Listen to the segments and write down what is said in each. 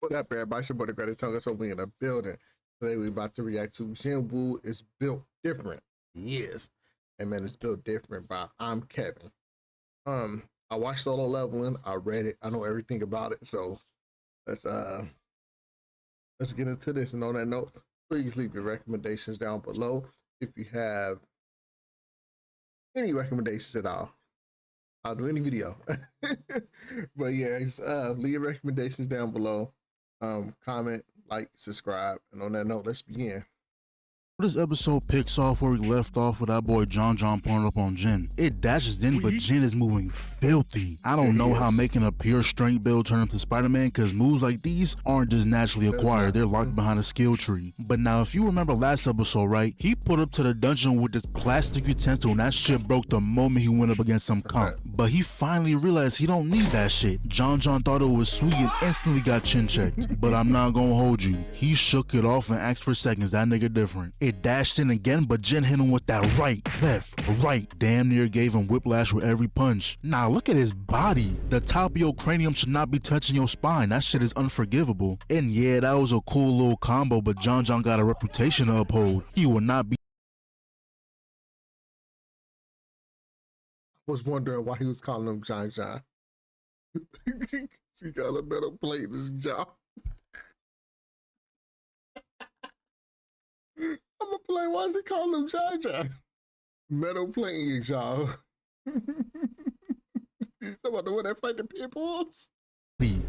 What up, everybody? It's your boy, the Great Tongue. So we in a building. Today we about to react to Jinwoo is built different. Yes. And man, it's built different by Imkevinn. I watched Solo Leveling. I read it. I know everything about it. So let's get into this. And on that note, please leave your recommendations down below. If you have any recommendations at all, I'll do any video. But yeah, leave your recommendations down below. Comment, like, subscribe, and on that note, let's begin. This episode picks off where we left off with that boy John pulling up on Jin. It dashes in, but Jin is moving filthy. I don't know how making a pure strength build turn into Spider-Man, because moves like these aren't just naturally acquired, they're locked behind a skill tree. But now if you remember last episode, right, he put up to the dungeon with this plastic utensil and that shit broke the moment he went up against some comp. But he finally realized he don't need that shit. John thought it was sweet and instantly got chin checked. But I'm not gonna hold you. He shook it off and asked for seconds. That nigga different. It dashed in again, but Jin hit him with that right, left, right. Damn near gave him whiplash with every punch. Now look at his body. The top of your cranium should not be touching your spine. That shit is unforgivable. And yeah, that was a cool little combo, but John got a reputation to uphold. He will not be. I was wondering why he was calling him John. He got a metal plate in his jaw. I'm gonna play. Why is he calling him John? Metal plate in your jaw. Somebody know that fight the pitbulls.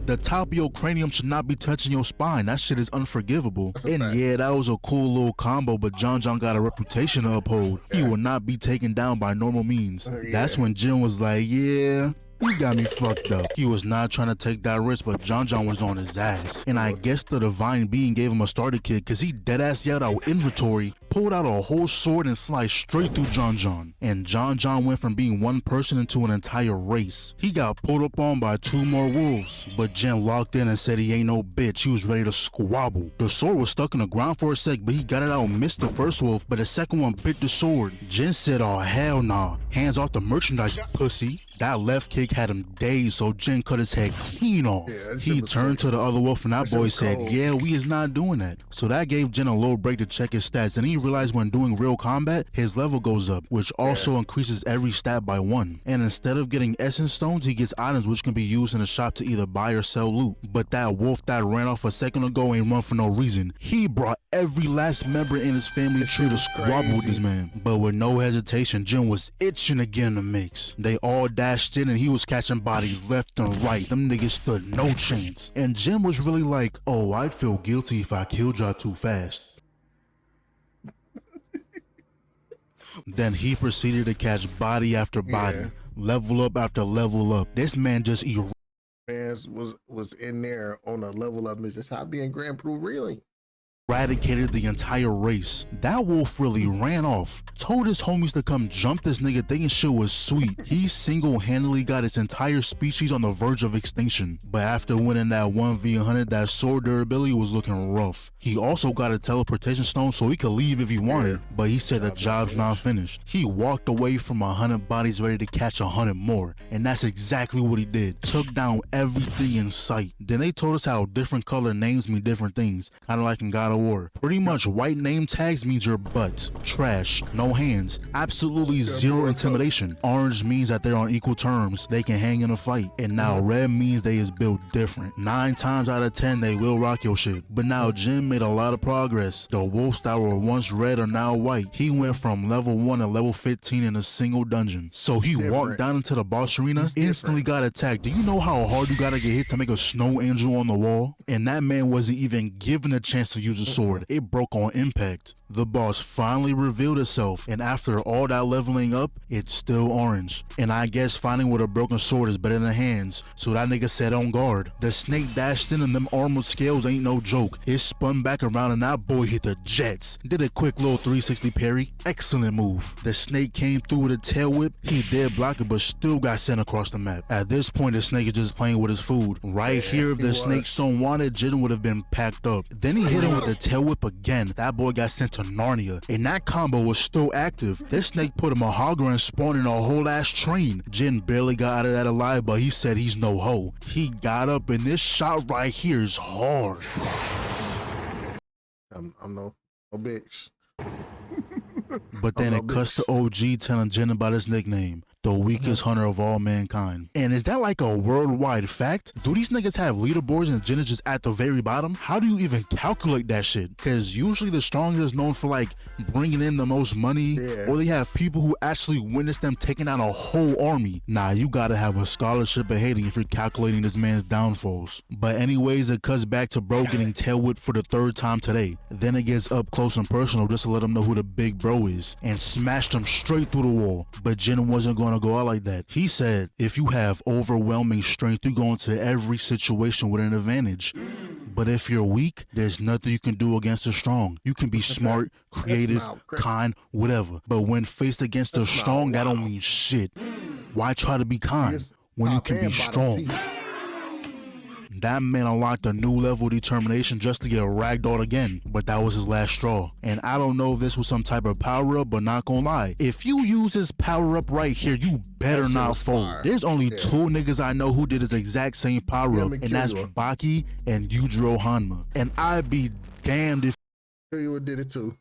The top of your cranium should not be touching your spine. That shit is unforgivable. And yeah, that was a cool little combo, but John got a reputation to uphold. He will not be taken down by normal means. That's when Jin was like, yeah, you got me fucked up. He was not trying to take that risk, but John was on his ass. And I guess the divine being gave him a starter kit, because he deadass yelled out inventory, pulled out a whole sword and sliced straight through John. And John went from being one person into an entire race. He got pulled up on by two more wolves, but Jin locked in and said he ain't no bitch. He was ready to squabble. The sword was stuck in the ground for a sec, but he got it out and missed the first wolf, but the second one bit the sword. Jin said, oh hell nah, hands off the merchandise, pussy. That left kick had him dazed, so Jin cut his head clean off. He turned to the other wolf and that boy said, yeah, we is not doing that. So that gave Jin a little break to check his stats, and he realized when doing real combat, his level goes up, which also increases every stat by 1. And instead of getting essence stones, he gets items which can be used in the shop to either buy or sell loot. But that wolf that ran off a second ago ain't run for no reason. He brought every last member in his family tree to squabble with this man. But with no hesitation, Jin was itching to get in the mix. They all dashed in and he was catching bodies left and right. Them niggas stood no chance. And Jin was really like, oh, I'd feel guilty if I killed y'all too fast. Then he proceeded to catch body after body, level up after level up. This man just was in there on a level up. Just how being Grand Prix really eradicated the entire race. That wolf really ran off, told his homies to come jump this nigga thinking shit was sweet. He single-handedly got its entire species on the verge of extinction. But after winning that 1v100, that sword durability was looking rough. He also got a teleportation stone so he could leave if he wanted, but he said the job's not finished. He walked away from 100 bodies ready to catch 100 more, and that's exactly what he did. Took down everything in sight. Then they told us how different color names mean different things, kind of like in God of War. Pretty much white name tags means you're butt, trash, no hands, absolutely zero intimidation. Orange means that they're on equal terms, they can hang in a fight. And now red means they is built different. 9 times out of 10 they will rock your shit. But now Jin made a lot of progress. The wolves that were once red are now white. He went from level 1 to level 15 in a single dungeon. So he walked down into the boss arena, instantly got attacked. Do you know how hard you gotta get hit to make a snow angel on the wall? And that man wasn't even given a chance to use a sword. It broke on impact. The boss finally revealed itself, and after all that leveling up, it's still orange. And I guess fighting with a broken sword is better than hands, so that nigga set on guard. The snake dashed in and them armored scales ain't no joke. It spun back around and that boy hit the jets. Did a quick little 360 parry. Excellent move. The snake came through with a tail whip. He did block it but still got sent across the map. At this point the snake is just playing with his food. Right here, if the snake stone wanted, Jin would have been packed up. Then he hit him with the a tail whip again. That boy got sent to Narnia, and that combo was still active. This snake put a Mahogany and spawned in a whole ass train. Jin barely got out of that alive, but he said he's no hoe. He got up, and this shot right here is hard. I'm no bitch. But then it cuts to OG telling Jin about his nickname, the weakest hunter of all mankind. And is that like a worldwide fact? Do these niggas have leaderboards and Jin is just at the very bottom? How do you even calculate that shit? Because usually the strongest is known for like bringing in the most money, or they have people who actually witness them taking out a whole army. Nah, you gotta have a scholarship of hating if you're calculating this man's downfalls. But anyways, it cuts back to bro getting tail whipped for the 3rd time today. Then it gets up close and personal just to let him know who the big bro is, and smashed him straight through the wall. But Jin wasn't gonna go out like that. He said, if you have overwhelming strength, you go into every situation with an advantage. But if you're weak, there's nothing you can do against the strong. You can be smart, creative, kind, whatever. But when faced against the strong, that don't mean shit. Why try to be kind when you can be strong? That man unlocked a new level of determination just to get ragdolled again, but that was his last straw. And I don't know if this was some type of power-up, but not gonna lie, if you use this power-up right here, you better not fold. There's only 2 niggas I know who did his exact same power-up, and that's Baki and Yujiro Hanma. And I'd be damned if Jinwoo did it too.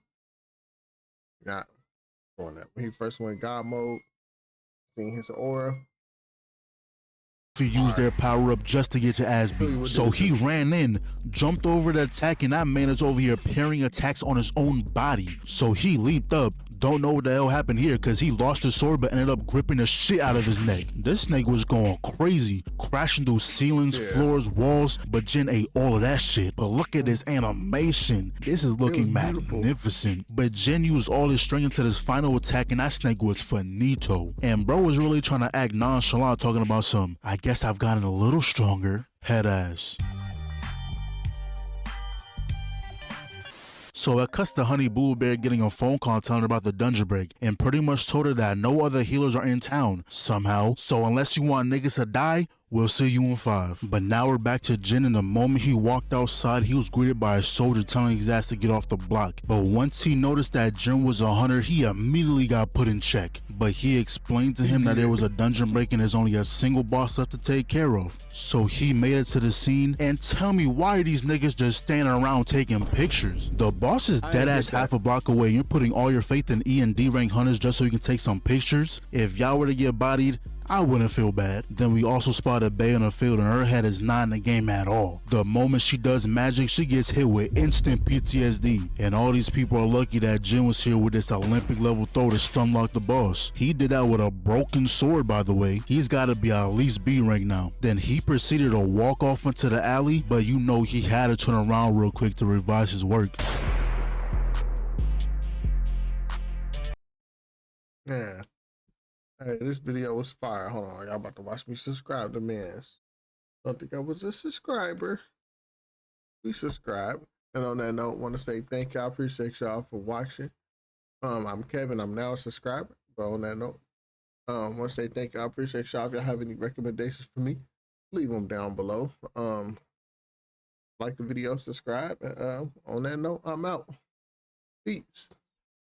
Not on that. When he first went God mode, seeing his aura. you use their power up just to get your ass beat. So he ran in, jumped over the attack, and that man is over here parrying attacks on his own body. So he leaped up. Don't know what the hell happened here because he lost his sword but ended up gripping the shit out of his neck. This snake was going crazy, crashing through ceilings, floors, walls, but Jin ate all of that shit. But look at this animation. This is looking magnificent. But Jin used all his strength into this final attack and that snake was finito. And bro was really trying to act nonchalant, talking about some, I guess I've gotten a little stronger, head ass. So it cuts to Honey Boo Bear getting a phone call telling her about the dungeon break and pretty much told her that no other healers are in town somehow. So unless you want niggas to die, we'll see you in 5. But now we're back to Jin, and the moment he walked outside, he was greeted by a soldier telling his ass to get off the block. But once he noticed that Jin was a hunter, he immediately got put in check. But he explained to him that there was a dungeon break and there's only a single boss left to take care of. So he made it to the scene, and tell me, why are these niggas just standing around taking pictures? The boss is dead ass half a block away. You're putting all your faith in E and D rank hunters just so you can take some pictures? If y'all were to get bodied, I wouldn't feel bad. Then we also spotted Bae on the field and her head is not in the game at all. The moment she does magic, she gets hit with instant PTSD. And all these people are lucky that Jin was here with this Olympic level throw to stun lock the boss. He did that with a broken sword, by the way. He's gotta be at least B rank now. Then he proceeded to walk off into the alley, but you know he had to turn around real quick to revise his work. Yeah. Hey, this video was fire. Hold on, y'all about to watch me subscribe to mans. Don't think I was a subscriber. Please subscribe. And on that note, want to say thank y'all. Appreciate y'all for watching. I'm Kevin. I'm now a subscriber. But on that note, want to say thank y'all. Appreciate y'all. If y'all have any recommendations for me, leave them down below. Like the video, subscribe. On that note, I'm out. Peace.